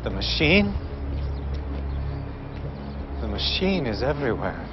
The machine? The machine is everywhere.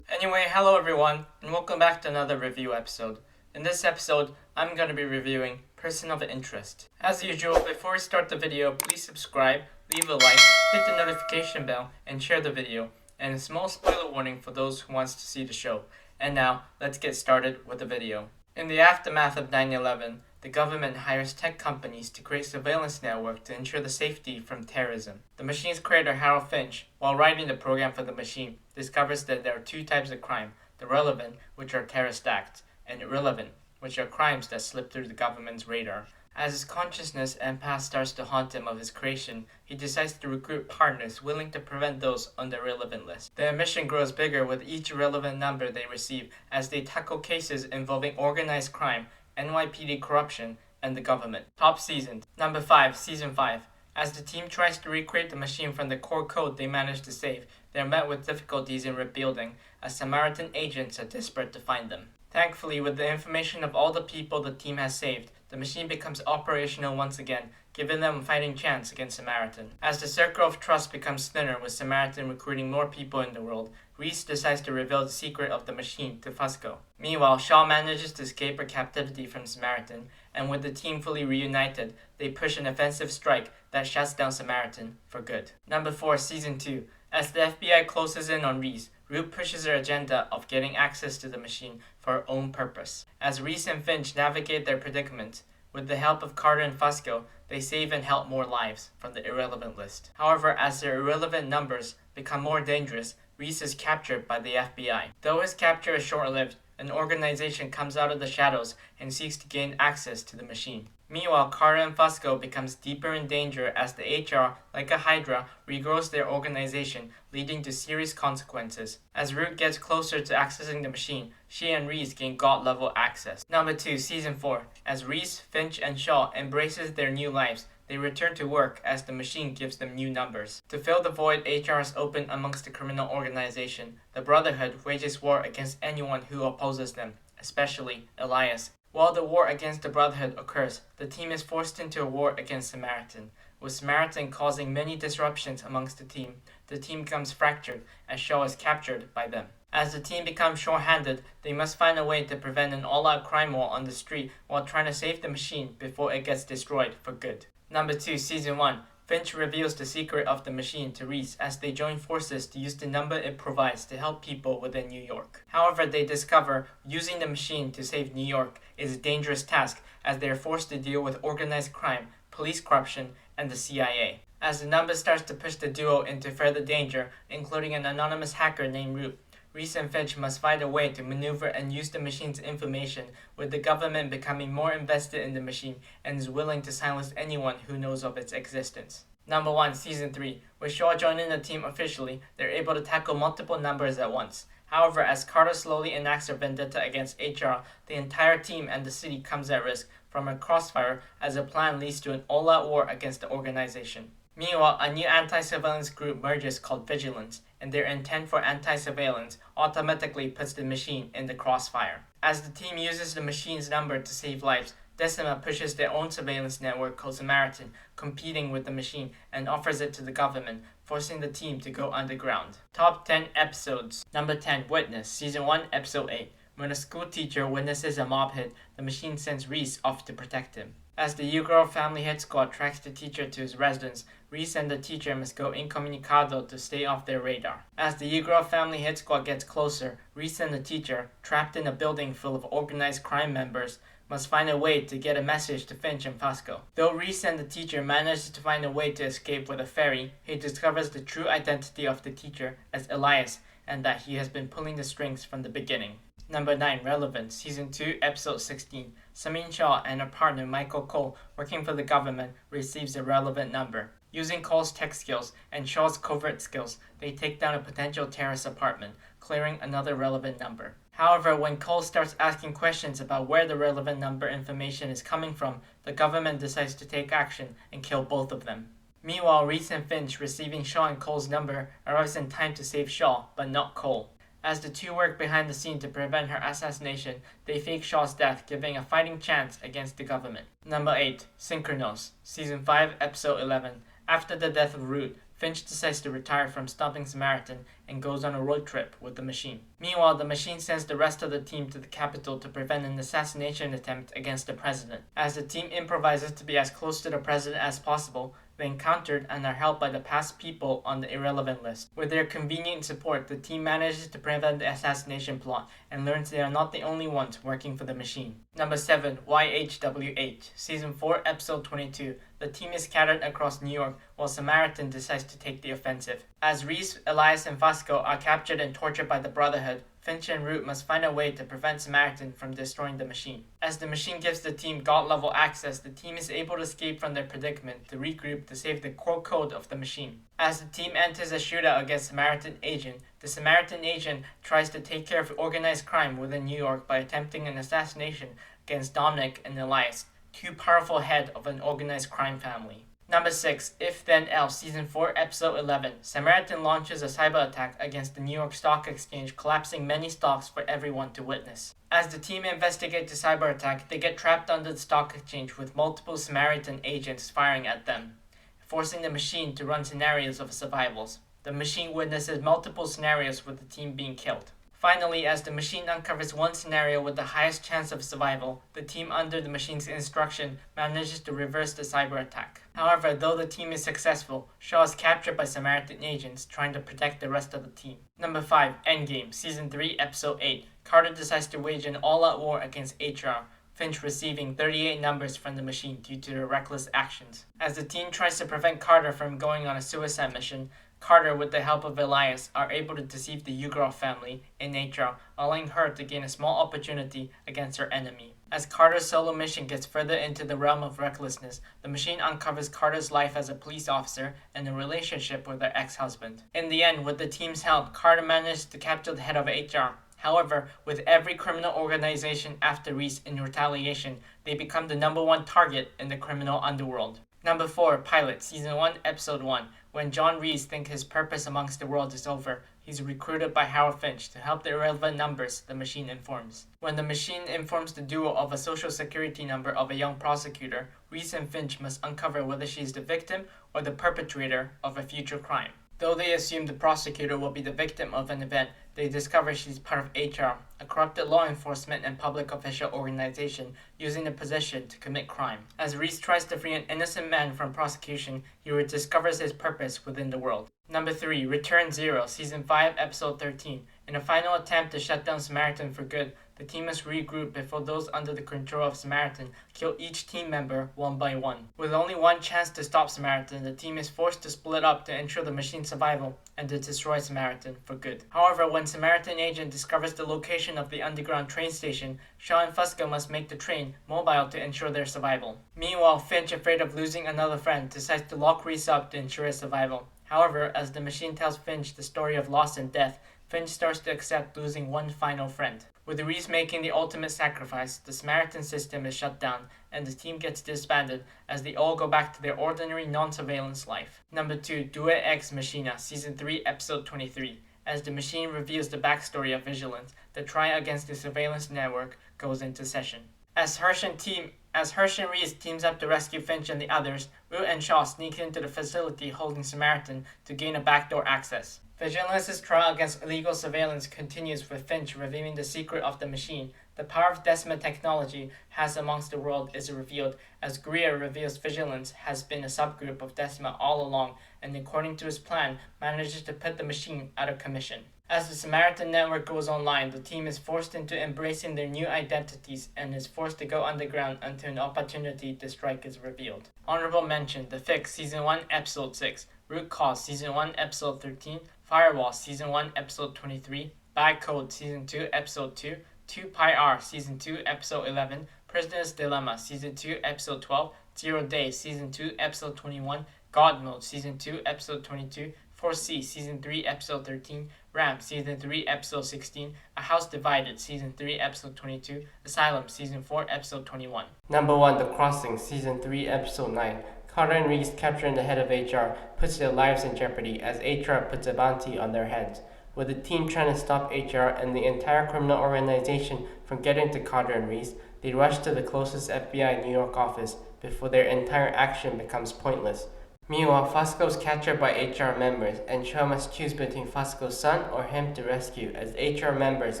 Anyway, hello everyone, and welcome back to another review episode. In this episode, I'm going to be reviewing Person of Interest. As usual, before we start the video, please subscribe, leave a like, hit the notification bell, and share the video. And a small spoiler warning for those who wants to see the show. And now, let's get started with the video. In the aftermath of 9/11, the government hires tech companies to create surveillance network to ensure the safety from terrorism. The machine's creator, Harold Finch, while writing the program for the machine, discovers that there are two types of crime: the relevant, which are terrorist acts, and irrelevant, which are crimes that slip through the government's radar. As his consciousness and past starts to haunt him of his creation, he decides to recruit partners willing to prevent those on the irrelevant list. Their mission grows bigger with each relevant number they receive as they tackle cases involving organized crime, NYPD corruption, and the government. Top seasons. Number 5, Season 5. As the team tries to recreate the machine from the core code they managed to save, they are met with difficulties in rebuilding, as Samaritan agents are desperate to find them. Thankfully, with the information of all the people the team has saved, the machine becomes operational once again, giving them a fighting chance against Samaritan. As the circle of trust becomes thinner with Samaritan recruiting more people in the world, Reese decides to reveal the secret of the machine to Fusco. Meanwhile, Shaw manages to escape her captivity from Samaritan, and with the team fully reunited, they push an offensive strike that shuts down Samaritan for good. Number 4, Season 2. As the FBI closes in on Reese, Root pushes her agenda of getting access to the machine for her own purpose. As Reese and Finch navigate their predicament, with the help of Carter and Fusco, they save and help more lives from the irrelevant list. However, as their irrelevant numbers become more dangerous, Reese is captured by the FBI. Though his capture is short-lived, an organization comes out of the shadows and seeks to gain access to the machine. Meanwhile, Carter and Fusco becomes deeper in danger as the HR, like a hydra, regrows their organization, leading to serious consequences. As Root gets closer to accessing the machine, she and Reese gain God-level access. Number 2, Season 4. As Reese, Finch, and Shaw embraces their new lives, they return to work as the machine gives them new numbers. To fill the void HR has opened amongst the criminal organization, the Brotherhood wages war against anyone who opposes them, especially Elias. While the war against the Brotherhood occurs, the team is forced into a war against Samaritan. With Samaritan causing many disruptions amongst the team becomes fractured as Shaw is captured by them. As the team becomes short-handed, they must find a way to prevent an all-out crime war on the street while trying to save the machine before it gets destroyed for good. Number 2, Season 1. Finch reveals the secret of the machine to Reese as they join forces to use the number it provides to help people within New York. However, they discover using the machine to save New York is a dangerous task as they are forced to deal with organized crime, police corruption, and the CIA. As the number starts to push the duo into further danger, including an anonymous hacker named Root, Reese and Finch must find a way to maneuver and use the machine's information, with the government becoming more invested in the machine and is willing to silence anyone who knows of its existence. Number 1, Season 3. With Shaw joining the team officially, they're able to tackle multiple numbers at once. However, as Carter slowly enacts her vendetta against HR, the entire team and the city comes at risk from a crossfire as a plan leads to an all-out war against the organization. Meanwhile, a new anti-surveillance group merges called Vigilance, and their intent for anti-surveillance automatically puts the machine in the crossfire. As the team uses the machine's number to save lives, Decima pushes their own surveillance network called Samaritan, competing with the machine, and offers it to the government, forcing the team to go underground. Top 10 episodes. Number 10, Witness, Season 1, Episode 8. When a school teacher witnesses a mob hit, the machine sends Reese off to protect him. As the U-Girl family hit squad tracks the teacher to his residence, Reese and the teacher must go incommunicado to stay off their radar. As the U-Girl family hit squad gets closer, Reese and the teacher, trapped in a building full of organized crime members, must find a way to get a message to Finch and Fusco. Though Reese and the teacher manage to find a way to escape with a ferry, he discovers the true identity of the teacher as Elias and that he has been pulling the strings from the beginning. Number 9, Relevant, Season 2, Episode 16. Samin Shaw and her partner Michael Cole, working for the government, receives a relevant number. Using Cole's tech skills and Shaw's covert skills, they take down a potential terrorist apartment, clearing another relevant number. However, when Cole starts asking questions about where the relevant number information is coming from, the government decides to take action and kill both of them. Meanwhile, Reese and Finch, receiving Shaw and Cole's number, arrives in time to save Shaw, but not Cole. As the two work behind the scene to prevent her assassination, they fake Shaw's death, giving a fighting chance against the government. Number 8. Synchronos, Season 5, Episode 11. After the death of Root, Finch decides to retire from stopping Samaritan and goes on a road trip with the Machine. Meanwhile, the Machine sends the rest of the team to the capital to prevent an assassination attempt against the president. As the team improvises to be as close to the president as possible, they encountered and are helped by the past people on the irrelevant list. With their convenient support, the team manages to prevent the assassination plot and learns they are not the only ones working for the Machine. Number 7. YHWH Season 4, Episode 22. The team is scattered across New York while Samaritan decides to take the offensive. As Reese, Elias, and Fusco are captured and tortured by the Brotherhood, Finch and Root must find a way to prevent Samaritan from destroying the Machine. As the Machine gives the team God-level access, the team is able to escape from their predicament to regroup to save the core code of the Machine. As the team enters a shootout against Samaritan Agent, the Samaritan Agent tries to take care of organized crime within New York by attempting an assassination against Dominic and Elias, two powerful heads of an organized crime family. Number 6. If Then Else Season 4, Episode 11. Samaritan launches a cyber attack against the New York Stock Exchange, collapsing many stocks for everyone to witness. As the team investigates the cyber attack, they get trapped under the stock exchange with multiple Samaritan agents firing at them, forcing the Machine to run scenarios of survivals. The Machine witnesses multiple scenarios with the team being killed. Finally, as the Machine uncovers one scenario with the highest chance of survival, the team under the Machine's instruction manages to reverse the cyber attack. However, though the team is successful, Shaw is captured by Samaritan agents trying to protect the rest of the team. Number 5. Endgame Season 3, Episode 8. Carter decides to wage an all-out war against HR, Finch receiving 38 numbers from the Machine due to their reckless actions. As the team tries to prevent Carter from going on a suicide mission, Carter, with the help of Elias, are able to deceive the Ugroff family in HR, allowing her to gain a small opportunity against her enemy. As Carter's solo mission gets further into the realm of recklessness, the Machine uncovers Carter's life as a police officer and a relationship with her ex-husband. In the end, with the team's help, Carter manages to capture the head of HR. However, with every criminal organization after Reese in retaliation, they become the number one target in the criminal underworld. Number 4. Pilot Season 1, Episode 1. When John Reese thinks his purpose amongst the world is over, he's recruited by Howard Finch to help the irrelevant numbers the Machine informs. When the Machine informs the duo of a social security number of a young prosecutor, Reese and Finch must uncover whether she is the victim or the perpetrator of a future crime. Though they assume the prosecutor will be the victim of an event, they discover she's part of HR, a corrupted law enforcement and public official organization using the position to commit crime. As Reese tries to free an innocent man from prosecution, he rediscovers his purpose within the world. Number 3. Return Zero Season 5, Episode 13. In a final attempt to shut down Samaritan for good, the team must regroup before those under the control of Samaritan kill each team member one by one. With only one chance to stop Samaritan, the team is forced to split up to ensure the Machine's survival and to destroy Samaritan for good. However, when Samaritan agent discovers the location of the underground train station, Shaw and Fusco must make the train mobile to ensure their survival. Meanwhile, Finch, afraid of losing another friend, decides to lock Reese up to ensure his survival. However, as the Machine tells Finch the story of loss and death, Finch starts to accept losing one final friend. With Reese making the ultimate sacrifice, the Samaritan system is shut down, and the team gets disbanded as they all go back to their ordinary non-surveillance life. Number 2. Duet Ex Machina Season 3, Episode 23. As the Machine reveals the backstory of Vigilance, the trial against the surveillance network goes into session. As Hirsch and Reese teams up to rescue Finch and the others, Root and Shaw sneak into the facility holding Samaritan to gain a backdoor access. Vigilance's trial against illegal surveillance continues with Finch revealing the secret of the Machine. The power of Decima technology has amongst the world is revealed, as Greer reveals Vigilance has been a subgroup of Decima all along, and according to his plan, manages to put the Machine out of commission. As the Samaritan network goes online, the team is forced into embracing their new identities and is forced to go underground until an opportunity to strike is revealed. Honorable mention: The Fix Season 1, Episode 6, Root Cause Season 1, Episode 13, Firewall Season 1, Episode 23, Bad Code Season 2, Episode 2, 2 Pi R Season 2, Episode 11, Prisoner's Dilemma Season 2, Episode 12, 0 Days Season 2, Episode 21, God Mode Season 2, Episode 22, 4C Season 3, Episode 13, Ram Season 3, Episode 16, A House Divided Season 3, Episode 22, Asylum Season 4, Episode 21. Number 1. The Crossing Season 3, Episode 9. Carter and Reese capturing the head of HR puts their lives in jeopardy as HR puts a bounty on their heads, with the team trying to stop HR and the entire criminal organization from getting to Carter and Reese. They rush to the closest FBI New York office before their entire action becomes pointless. Meanwhile, Fosco's captured by HR members, and Cho must choose between Fosco's son or him to rescue, as HR members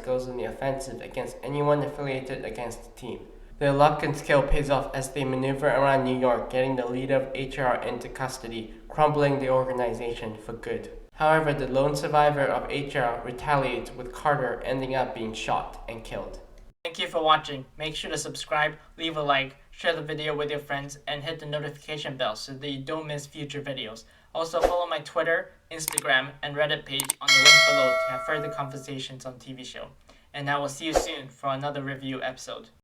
goes on the offensive against anyone affiliated against the team. Their luck and skill pays off as they maneuver around New York, getting the leader of HR into custody, crumbling the organization for good. However, the lone survivor of HR retaliates, with Carter ending up being shot and killed. Thank you for watching. Make sure to subscribe, leave a like, share the video with your friends, and hit the notification bell so that you don't miss future videos. Also follow my Twitter, Instagram, and Reddit page on the link below to have further conversations on TV show. And I will see you soon for another review episode.